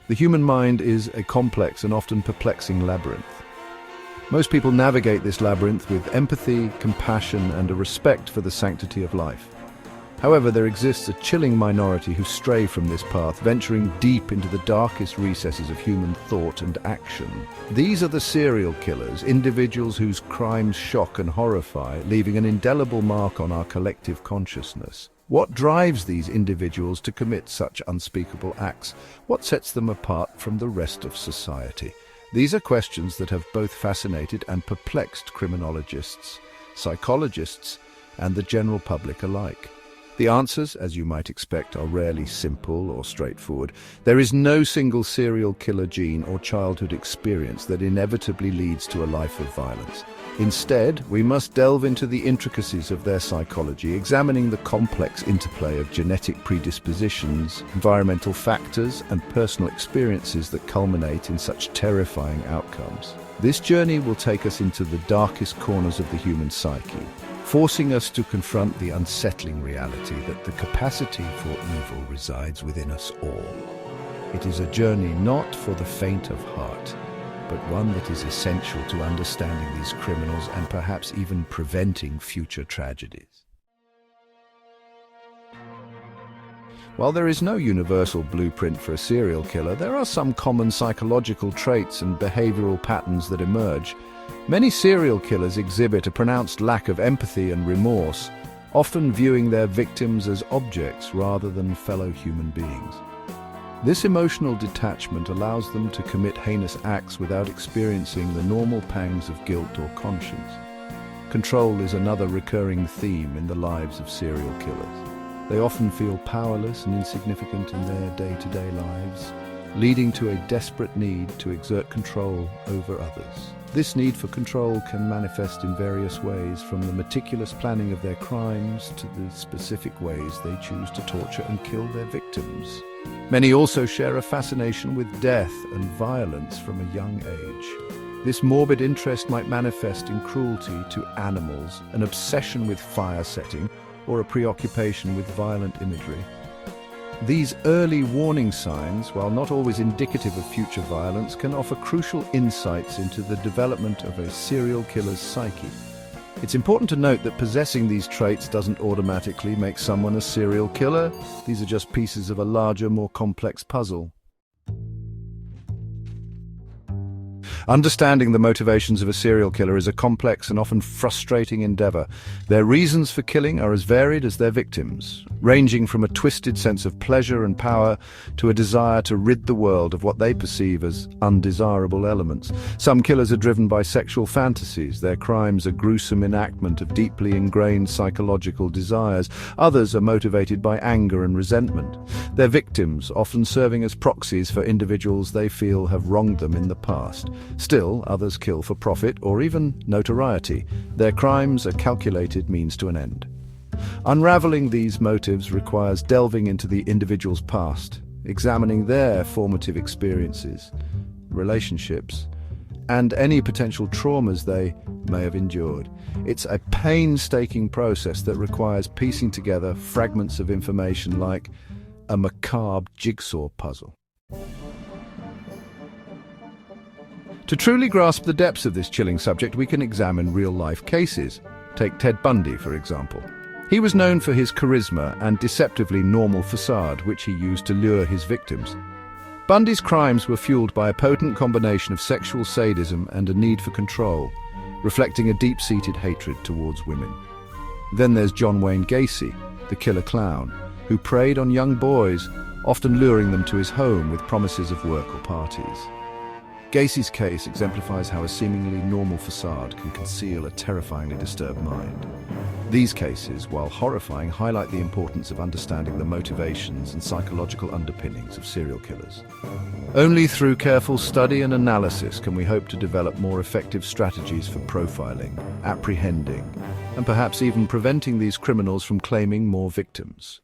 The human mind is a complex and often perplexing labyrinth. Most people navigate this labyrinth with empathy, compassion, and a respect for the sanctity of life. However, there exists a chilling minority who stray from this path, venturing deep into the darkest recesses of human thought and action. These are the serial killers, individuals whose crimes shock and horrify, leaving an indelible mark on our collective consciousness. What drives these individuals to commit such unspeakable acts? What sets them apart from the rest of society? These are questions that have both fascinated and perplexed criminologists, psychologists, and the general public alike. The answers, as you might expect, are rarely simple or straightforward. There is no single serial killer gene or childhood experience that inevitably leads to a life of violence. Instead, we must delve into the intricacies of their psychology, examining the complex interplay of genetic predispositions, environmental factors, and personal experiences that culminate in such terrifying outcomes. This journey will take us into the darkest corners of the human psyche, forcing us to confront the unsettling reality that the capacity for evil resides within us all. It is a journey not for the faint of heart, but one that is essential to understanding these criminals and perhaps even preventing future tragedies. While there is no universal blueprint for a serial killer, there are some common psychological traits and behavioral patterns that emerge. Many serial killers exhibit a pronounced lack of empathy and remorse, often viewing their victims as objects rather than fellow human beings. This emotional detachment allows them to commit heinous acts without experiencing the normal pangs of guilt or conscience. Control is another recurring theme in the lives of serial killers. They often feel powerless and insignificant in their day-to-day lives, leading to a desperate need to exert control over others. This need for control can manifest in various ways, from the meticulous planning of their crimes to the specific ways they choose to torture and kill their victims. Many also share a fascination with death and violence from a young age. This morbid interest might manifest in cruelty to animals, an obsession with fire setting, or a preoccupation with violent imagery. These early warning signs, while not always indicative of future violence, can offer crucial insights into the development of a serial killer's psyche. It's important to note that possessing these traits doesn't automatically make someone a serial killer. These are just pieces of a larger, more complex puzzle. Understanding the motivations of a serial killer is a complex and often frustrating endeavor. Their reasons for killing are as varied as their victims, ranging from a twisted sense of pleasure and power to a desire to rid the world of what they perceive as undesirable elements. Some killers are driven by sexual fantasies. Their crimes a gruesome enactment of deeply ingrained psychological desires. Others are motivated by anger and resentment, their victims often serving as proxies for individuals they feel have wronged them in the past. Still, others kill for profit or even notoriety. Their crimes a calculated means to an end. Unraveling these motives requires delving into the individual's past, examining their formative experiences, relationships, and any potential traumas they may have endured. It's a painstaking process that requires piecing together fragments of information like a macabre jigsaw puzzle. To truly grasp the depths of this chilling subject, we can examine real-life cases. Take Ted Bundy, for example. He was known for his charisma and deceptively normal facade, which he used to lure his victims. Bundy's crimes were fueled by a potent combination of sexual sadism and a need for control, reflecting a deep-seated hatred towards women. Then there's John Wayne Gacy, the killer clown, who preyed on young boys, often luring them to his home with promises of work or parties. Gacy's case exemplifies how a seemingly normal facade can conceal a terrifyingly disturbed mind. These cases, while horrifying, highlight the importance of understanding the motivations and psychological underpinnings of serial killers. Only through careful study and analysis can we hope to develop more effective strategies for profiling, apprehending, and perhaps even preventing these criminals from claiming more victims.